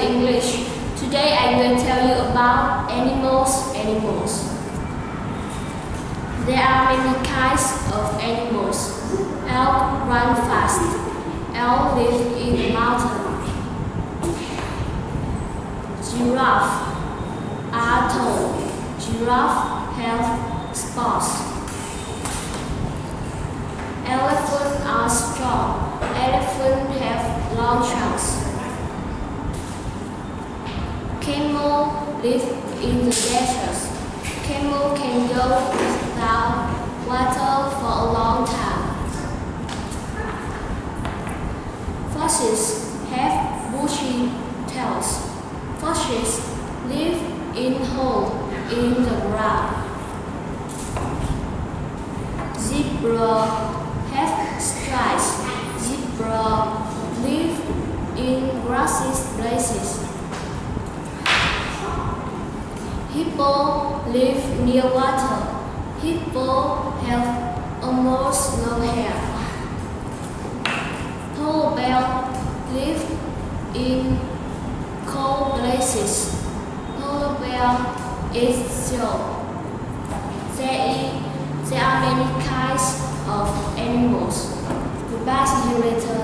study English. Today I will tell you about animals. There are many kinds of animals. Elk run fast. Elk live in the mountain. Giraffe are tall. Giraffe have spots. Elephants are strong. Elephants have long trunks. Camel live in the deserts. Camel can go without water for a long time. Foxes have bushy tails. Foxes live in holes in the ground. Zebra have stripes. Zebra live in grassy places. Hippo live near water. Hippo have almost no hair. Polar bear live in cold places. Polar bear eats snow. There are many kinds of animals. Goodbye, see you later.